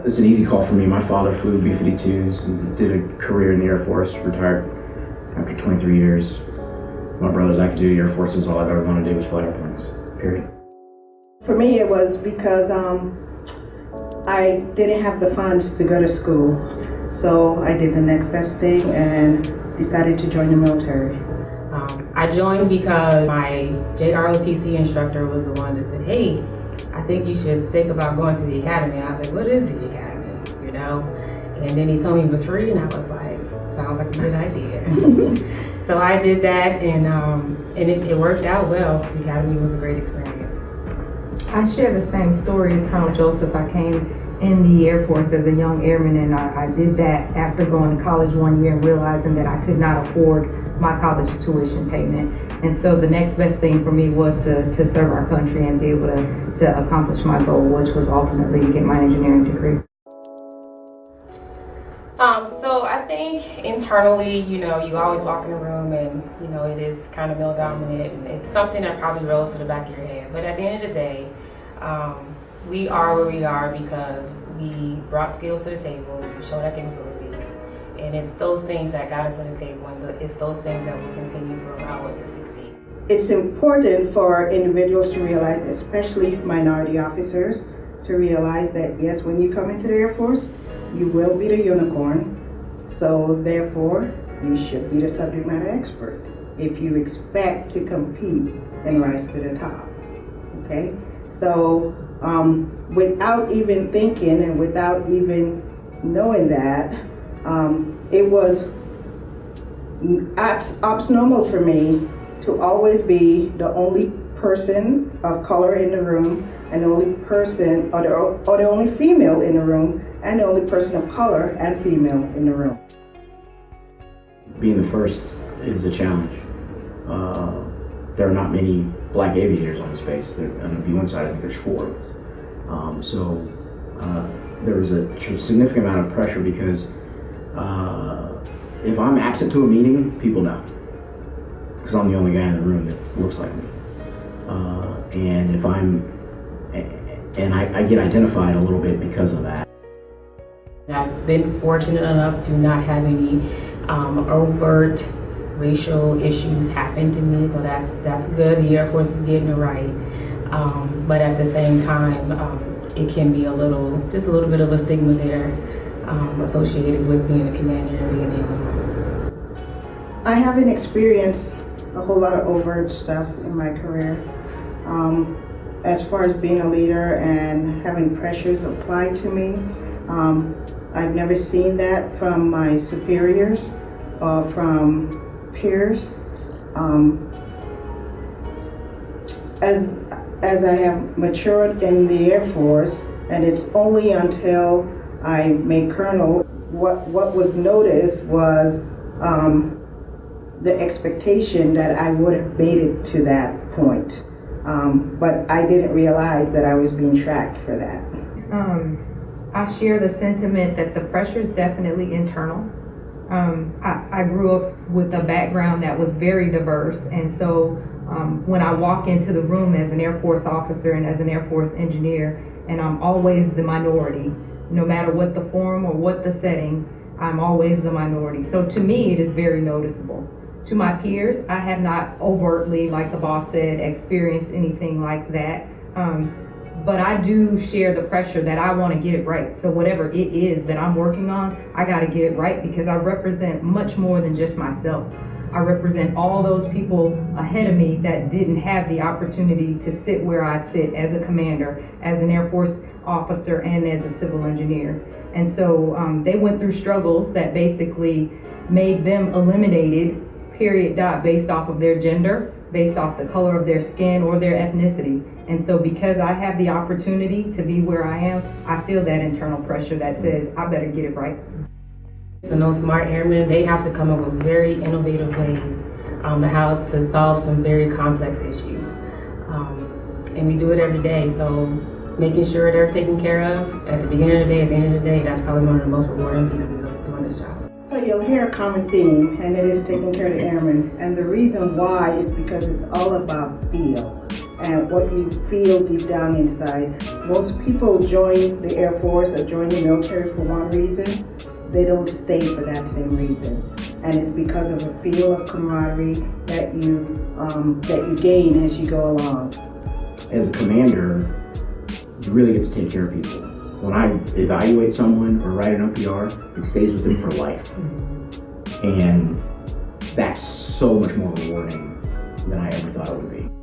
It's an easy call for me. My father flew B-52s and did a career in the Air Force, retired after 23 years. My brother's active duty Air Force is all I've ever wanted to do was fly airplanes, period. For me, it was because I didn't have the funds to go to school. So I did the next best thing and decided to join the military. I joined because my JROTC instructor was the one that said, hey, I think you should think about going to the academy. I was like, what is the academy? You know? And then he told me it was free, and I was like, sounds like a good idea. So I did that, and it worked out well. The academy was a great experience. I share the same story as Colonel Joseph. I came in the Air Force as a young airman, and I did that after going to college 1 year and realizing that I could not afford my college tuition payment. And so the next best thing for me was to serve our country and be able to accomplish my goal, which was ultimately to get my engineering degree. So I think internally, you know, you always walk in a room and, you know, it is kind of male dominant, and it's something that probably rolls to the back of your head. But at the end of the day, we are where we are because we brought skills to the table, we showed our capabilities, and it's those things that got us to the table, and it's those things that will continue to allow us to succeed. It's important for individuals to realize, especially minority officers, to realize that yes, when you come into the Air Force, you will be the unicorn. So therefore, you should be the subject matter expert if you expect to compete and rise to the top. Okay? So without even thinking and without even knowing that, it was abnormal for me to always be the only person of color in the room, and the only person, or the only female in the room, and the only person of color and female in the room. Being the first is a challenge. There are not many black aviators on space. On the B-1 side, I think there's 4 of us. So there was a significant amount of pressure because if I'm absent to a meeting, people know. Because I'm the only guy in the room that looks like me. And if I get identified a little bit because of that. I've been fortunate enough to not have any overt racial issues happen to me, so that's good. The Air Force is getting it right. But at the same time, it can be just a little bit of a stigma there associated with being a commander and being a woman. I haven't experienced a whole lot of overt stuff in my career. As far as being a leader and having pressures applied to me, I've never seen that from my superiors or from peers. As I have matured in the Air Force, and it's only until I made colonel, what was noticed was the expectation that I would have made it to that point. But I didn't realize that I was being tracked for that. I share the sentiment that the pressure is definitely internal. I grew up with a background that was very diverse, and so when I walk into the room as an Air Force officer and as an Air Force engineer, and I'm always the minority, no matter what the form or what the setting, I'm always the minority. So to me, it is very noticeable. To my peers, I have not overtly, like the boss said, experienced anything like that. But I do share the pressure that I want to get it right. So whatever it is that I'm working on, I got to get it right because I represent much more than just myself. I represent all those people ahead of me that didn't have the opportunity to sit where I sit as a commander, as an Air Force officer, and as a civil engineer. And so they went through struggles that basically made them eliminated, period, dot, based off of their gender, based off the color of their skin or their ethnicity. And so because I have the opportunity to be where I am, I feel that internal pressure that says, I better get it right. And those smart airmen, they have to come up with very innovative ways on how to solve some very complex issues. And we do it every day, so making sure they're taken care of at the beginning of the day, at the end of the day, that's probably one of the most rewarding pieces of doing this job. So you'll hear a common theme, and it is taking care of the airmen. And the reason why is because it's all about feel. and what you feel deep down inside. Most people join the Air Force or join the military for one reason. They don't stay for that same reason. And it's because of a feel of camaraderie that you gain as you go along. As a commander, you really get to take care of people. When I evaluate someone or write an OPR, it stays with them for life. And that's so much more rewarding than I ever thought it would be.